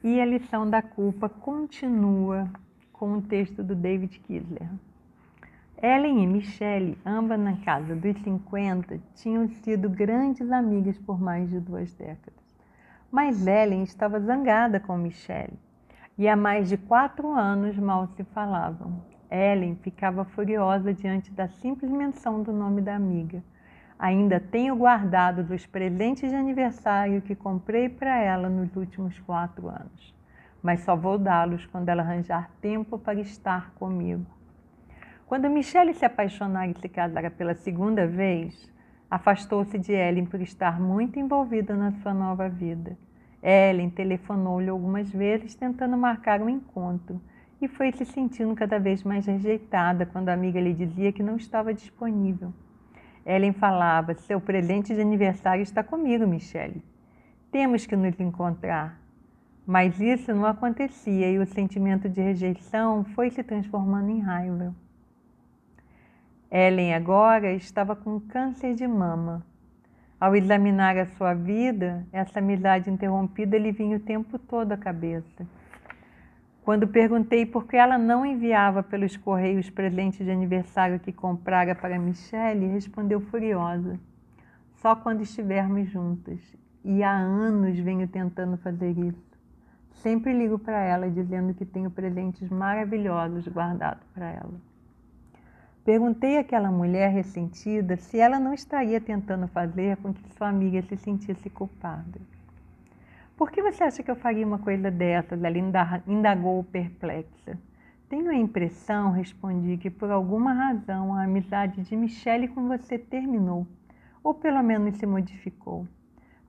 E a lição da culpa continua com o texto do David Kisler. Ellen e Michelle, ambas na casa dos 50, tinham sido grandes amigas por mais de 2 décadas. Mas Ellen estava zangada com Michelle e há mais de 4 anos mal se falavam. Ellen ficava furiosa diante da simples menção do nome da amiga. Ainda tenho guardado dos presentes de aniversário que comprei para ela nos últimos 4 anos, mas só vou dá-los quando ela arranjar tempo para estar comigo. Quando Michelle se apaixonar e se casar pela segunda vez, afastou-se de Ellen por estar muito envolvida na sua nova vida. Ellen telefonou-lhe algumas vezes tentando marcar um encontro e foi se sentindo cada vez mais rejeitada quando a amiga lhe dizia que não estava disponível. Ellen falava: seu presente de aniversário está comigo, Michelle. Temos que nos encontrar. Mas isso não acontecia e o sentimento de rejeição foi se transformando em raiva. Ellen agora estava com câncer de mama. Ao examinar a sua vida, essa amizade interrompida lhe vinha o tempo todo à cabeça. Quando perguntei por que ela não enviava pelos correios presentes de aniversário que comprara para Michelle, respondeu furiosa: só quando estivermos juntas. E há anos venho tentando fazer isso. Sempre ligo para ela dizendo que tenho presentes maravilhosos guardados para ela. Perguntei àquela mulher ressentida se ela não estaria tentando fazer com que sua amiga se sentisse culpada. Por que você acha que eu faria uma coisa dessas? Ela indagou perplexa. Tenho a impressão, respondi, que por alguma razão a amizade de Michelle com você terminou, ou pelo menos se modificou.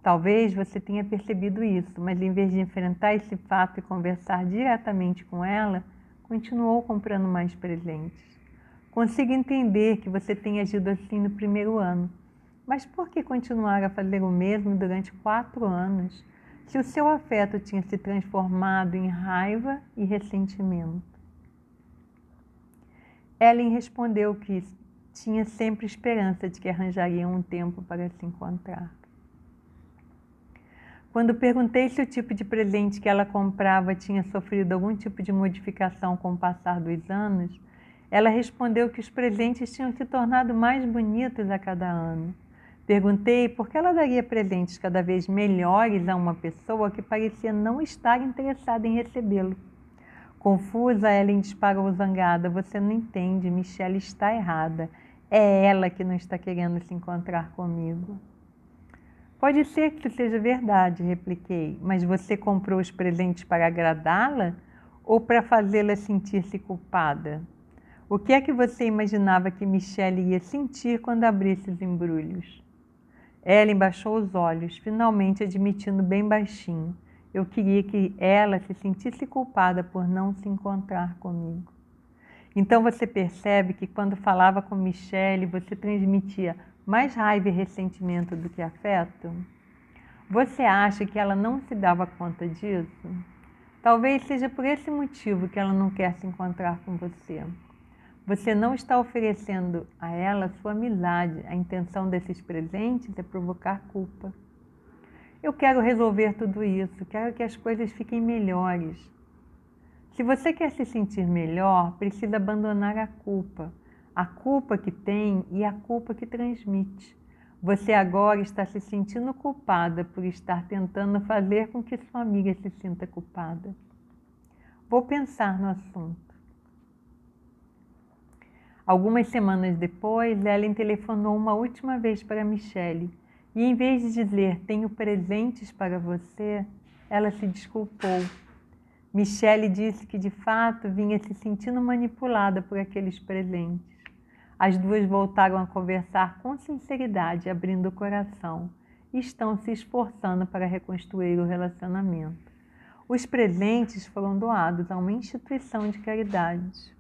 Talvez você tenha percebido isso, mas em vez de enfrentar esse fato e conversar diretamente com ela, continuou comprando mais presentes. Consigo entender que você tenha agido assim no primeiro ano, mas por que continuar a fazer o mesmo durante 4 anos, se o seu afeto tinha se transformado em raiva e ressentimento? Ellen respondeu que tinha sempre esperança de que arranjariam um tempo para se encontrar. Quando perguntei se o tipo de presente que ela comprava tinha sofrido algum tipo de modificação com o passar dos anos, ela respondeu que os presentes tinham se tornado mais bonitos a cada ano. Perguntei por que ela daria presentes cada vez melhores a uma pessoa que parecia não estar interessada em recebê-lo. Confusa, Ellen disparou zangada: você não entende, Michelle está errada. É ela que não está querendo se encontrar comigo. Pode ser que isso seja verdade, repliquei, mas você comprou os presentes para agradá-la ou para fazê-la sentir-se culpada? O que é que você imaginava que Michelle ia sentir quando abrisse os embrulhos? Ellen baixou os olhos, finalmente admitindo bem baixinho: eu queria que ela se sentisse culpada por não se encontrar comigo. Então você percebe que quando falava com Michelle, você transmitia mais raiva e ressentimento do que afeto? Você acha que ela não se dava conta disso? Talvez seja por esse motivo que ela não quer se encontrar com você. Você não está oferecendo a ela sua amizade. A intenção desses presentes é provocar culpa. Eu quero resolver tudo isso, quero que as coisas fiquem melhores. Se você quer se sentir melhor, precisa abandonar a culpa que tem e a culpa que transmite. Você agora está se sentindo culpada por estar tentando fazer com que sua amiga se sinta culpada. Vou pensar no assunto. Algumas semanas depois, Ellen telefonou uma última vez para Michelle e, em vez de dizer tenho presentes para você, ela se desculpou. Michelle disse que de fato vinha se sentindo manipulada por aqueles presentes. As duas voltaram a conversar com sinceridade, abrindo o coração, e estão se esforçando para reconstruir o relacionamento. Os presentes foram doados a uma instituição de caridade.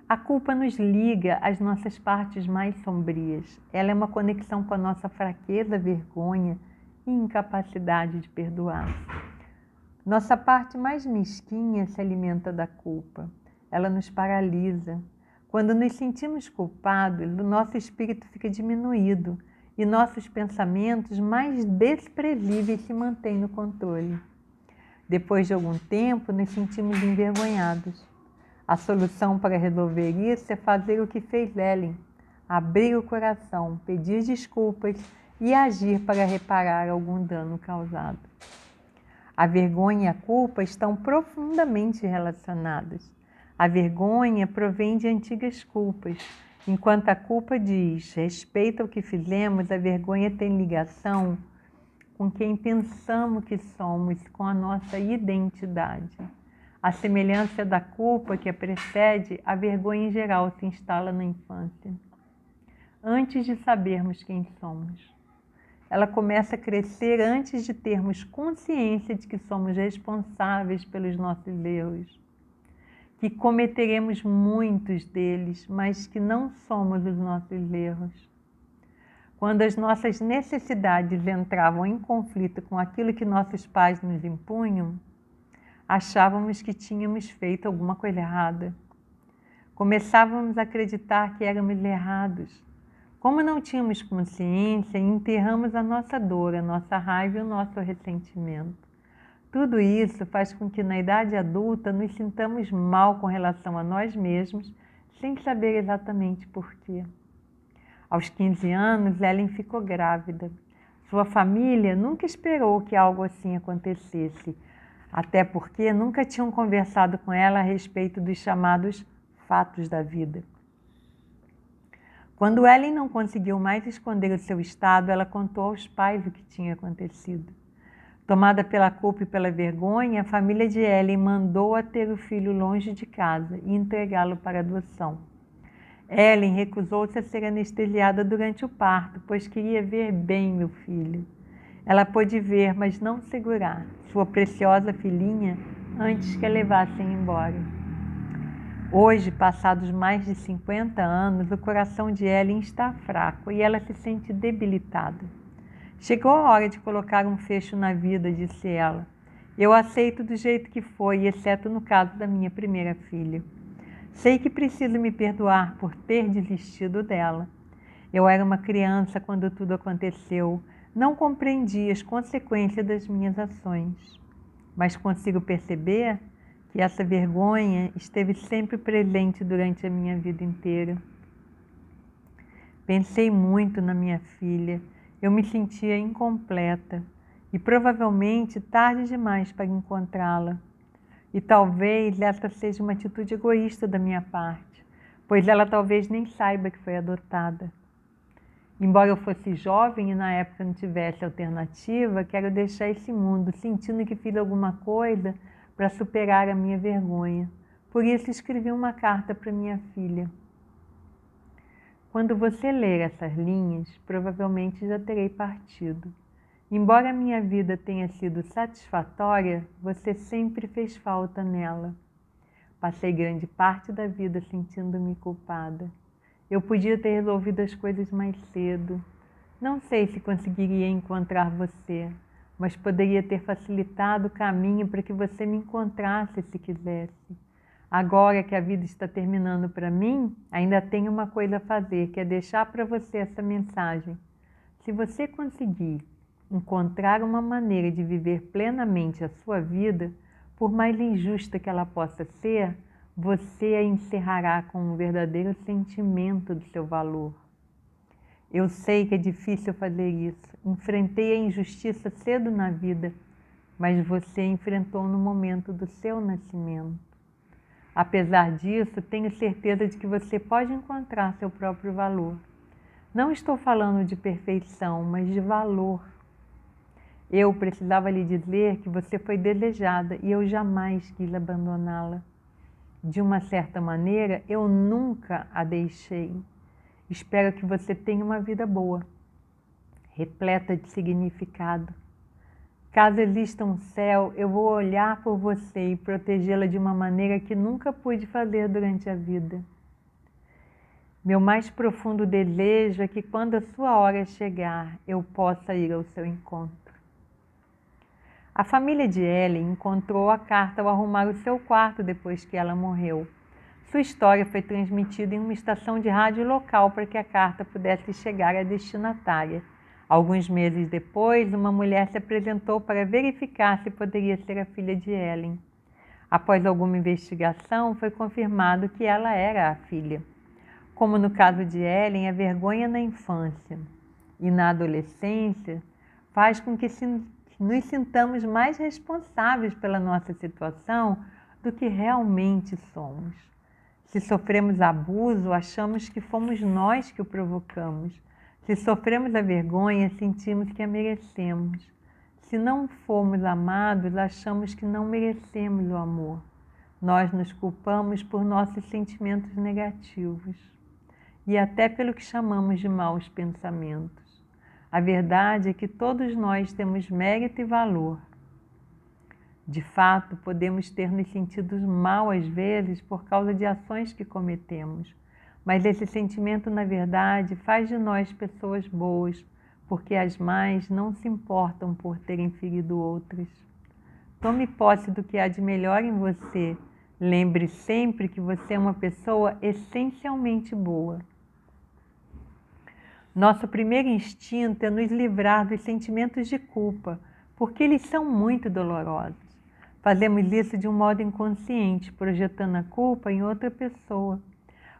A culpa nos liga às nossas partes mais sombrias. Ela é uma conexão com a nossa fraqueza, vergonha e incapacidade de perdoar. Nossa parte mais mesquinha se alimenta da culpa. Ela nos paralisa. Quando nos sentimos culpados, o nosso espírito fica diminuído e nossos pensamentos mais desprezíveis se mantêm no controle. Depois de algum tempo, nos sentimos envergonhados. A solução para resolver isso é fazer o que fez Ellen: abrir o coração, pedir desculpas e agir para reparar algum dano causado. A vergonha e a culpa estão profundamente relacionadas. A vergonha provém de antigas culpas, enquanto a culpa diz respeito ao que fizemos. A vergonha tem ligação com quem pensamos que somos, com a nossa identidade. A semelhança da culpa que a precede, a vergonha em geral se instala na infância, antes de sabermos quem somos. Ela começa a crescer antes de termos consciência de que somos responsáveis pelos nossos erros, que cometeremos muitos deles, mas que não somos os nossos erros. Quando as nossas necessidades entravam em conflito com aquilo que nossos pais nos impunham, achávamos que tínhamos feito alguma coisa errada. Começávamos a acreditar que éramos errados. Como não tínhamos consciência, enterramos a nossa dor, a nossa raiva e o nosso ressentimento. Tudo isso faz com que na idade adulta nos sintamos mal com relação a nós mesmos, sem saber exatamente por quê. Aos 15 anos, Ellen ficou grávida. Sua família nunca esperou que algo assim acontecesse, até porque nunca tinham conversado com ela a respeito dos chamados fatos da vida. Quando Ellen não conseguiu mais esconder o seu estado, ela contou aos pais o que tinha acontecido. Tomada pela culpa e pela vergonha, a família de Ellen mandou-a ter o filho longe de casa e entregá-lo para adoção. Ellen recusou-se a ser anestesiada durante o parto, pois queria ver bem o filho. Ela pôde ver, mas não segurar sua preciosa filhinha antes que a levassem embora. Hoje, passados mais de 50 anos, o coração de Ellen está fraco e ela se sente debilitada. Chegou a hora de colocar um fecho na vida, disse ela. Eu aceito do jeito que foi, exceto no caso da minha primeira filha. Sei que preciso me perdoar por ter desistido dela. Eu era uma criança quando tudo aconteceu, não compreendi as consequências das minhas ações, mas consigo perceber que essa vergonha esteve sempre presente durante a minha vida inteira. Pensei muito na minha filha, eu me sentia incompleta e provavelmente tarde demais para encontrá-la. E talvez essa seja uma atitude egoísta da minha parte, pois ela talvez nem saiba que foi adotada. Embora eu fosse jovem e na época não tivesse alternativa, quero deixar esse mundo sentindo que fiz alguma coisa para superar a minha vergonha. Por isso escrevi uma carta para minha filha. Quando você ler essas linhas, provavelmente já terei partido. Embora a minha vida tenha sido satisfatória, você sempre fez falta nela. Passei grande parte da vida sentindo-me culpada. Eu podia ter resolvido as coisas mais cedo. Não sei se conseguiria encontrar você, mas poderia ter facilitado o caminho para que você me encontrasse se quisesse. Agora que a vida está terminando para mim, ainda tenho uma coisa a fazer, que é deixar para você essa mensagem. Se você conseguir encontrar uma maneira de viver plenamente a sua vida, por mais injusta que ela possa ser, você a encerrará com um verdadeiro sentimento do seu valor. Eu sei que é difícil fazer isso. Enfrentei a injustiça cedo na vida, mas você enfrentou no momento do seu nascimento. Apesar disso, tenho certeza de que você pode encontrar seu próprio valor. Não estou falando de perfeição, mas de valor. Eu precisava lhe dizer que você foi desejada e eu jamais quis abandoná-la. De uma certa maneira, eu nunca a deixei. Espero que você tenha uma vida boa, repleta de significado. Caso exista um céu, eu vou olhar por você e protegê-la de uma maneira que nunca pude fazer durante a vida. Meu mais profundo desejo é que quando a sua hora chegar, eu possa ir ao seu encontro. A família de Ellen encontrou a carta ao arrumar o seu quarto depois que ela morreu. Sua história foi transmitida em uma estação de rádio local para que a carta pudesse chegar à destinatária. Alguns meses depois, uma mulher se apresentou para verificar se poderia ser a filha de Ellen. Após alguma investigação, foi confirmado que ela era a filha. Como no caso de Ellen, a vergonha na infância e na adolescência faz com que nos sintamos mais responsáveis pela nossa situação do que realmente somos. Se sofremos abuso, achamos que fomos nós que o provocamos. Se sofremos a vergonha, sentimos que a merecemos. Se não fomos amados, achamos que não merecemos o amor. Nós nos culpamos por nossos sentimentos negativos e até pelo que chamamos de maus pensamentos. A verdade é que todos nós temos mérito e valor. De fato, podemos ter nos sentido mal às vezes por causa de ações que cometemos, mas esse sentimento, na verdade, faz de nós pessoas boas, porque as más não se importam por terem ferido outras. Tome posse do que há de melhor em você. Lembre sempre que você é uma pessoa essencialmente boa. Nosso primeiro instinto é nos livrar dos sentimentos de culpa, porque eles são muito dolorosos. Fazemos isso de um modo inconsciente, projetando a culpa em outra pessoa.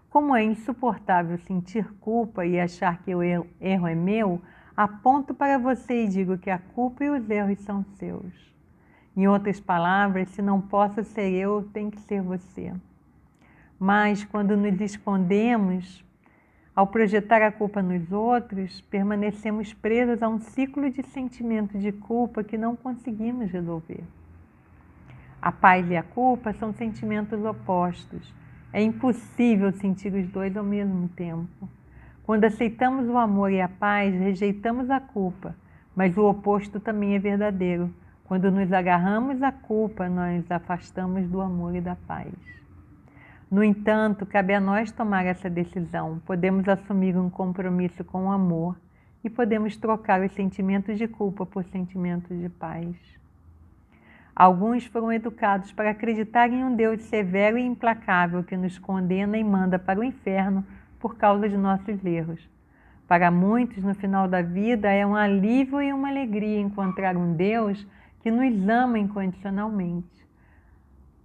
Como é insuportável sentir culpa e achar que o erro é meu, aponto para você e digo que a culpa e os erros são seus. Em outras palavras, se não posso ser eu, tem que ser você. Mas quando nos escondemos, ao projetar a culpa nos outros, permanecemos presos a um ciclo de sentimentos de culpa que não conseguimos resolver. A paz e a culpa são sentimentos opostos. É impossível sentir os dois ao mesmo tempo. Quando aceitamos o amor e a paz, rejeitamos a culpa, mas o oposto também é verdadeiro. Quando nos agarramos à culpa, nós afastamos do amor e da paz. No entanto, cabe a nós tomar essa decisão. Podemos assumir um compromisso com o amor e podemos trocar os sentimentos de culpa por sentimentos de paz. Alguns foram educados para acreditar em um Deus severo e implacável que nos condena e manda para o inferno por causa de nossos erros. Para muitos, no final da vida, é um alívio e uma alegria encontrar um Deus que nos ama incondicionalmente,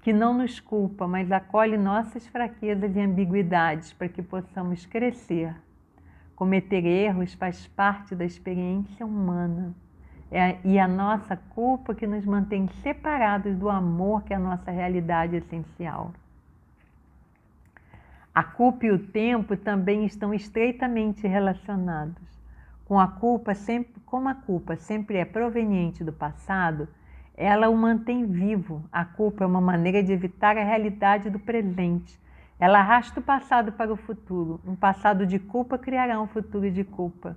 que não nos culpa, mas acolhe nossas fraquezas e ambiguidades para que possamos crescer. Cometer erros faz parte da experiência humana. E a nossa culpa que nos mantém separados do amor que é a nossa realidade essencial. A culpa e o tempo também estão estreitamente relacionados. Como a culpa sempre é proveniente do passado, ela o mantém vivo. A culpa é uma maneira de evitar a realidade do presente. Ela arrasta o passado para o futuro. Um passado de culpa criará um futuro de culpa.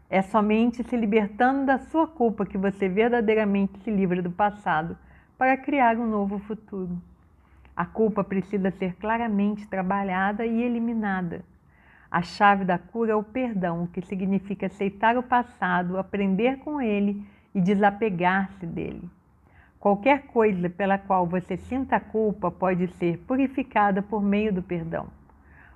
É somente se libertando da sua culpa que você verdadeiramente se livra do passado para criar um novo futuro. A culpa precisa ser claramente trabalhada e eliminada. A chave da cura é o perdão, que significa aceitar o passado, aprender com ele e desapegar-se dele. Qualquer coisa pela qual você sinta culpa pode ser purificada por meio do perdão.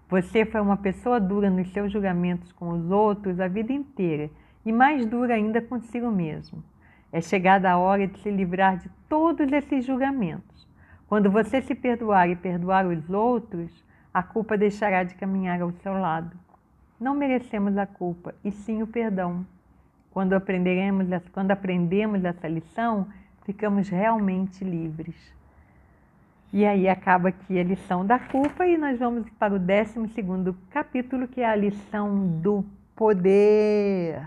Você foi uma pessoa dura nos seus julgamentos com os outros a vida inteira e mais dura ainda consigo mesmo. É chegada a hora de se livrar de todos esses julgamentos. Quando você se perdoar e perdoar os outros, a culpa deixará de caminhar ao seu lado. Não merecemos a culpa, e sim o perdão. Quando aprendemos essa lição, ficamos realmente livres. E aí acaba aqui a lição da culpa e nós vamos para o 12º capítulo, que é a lição do poder.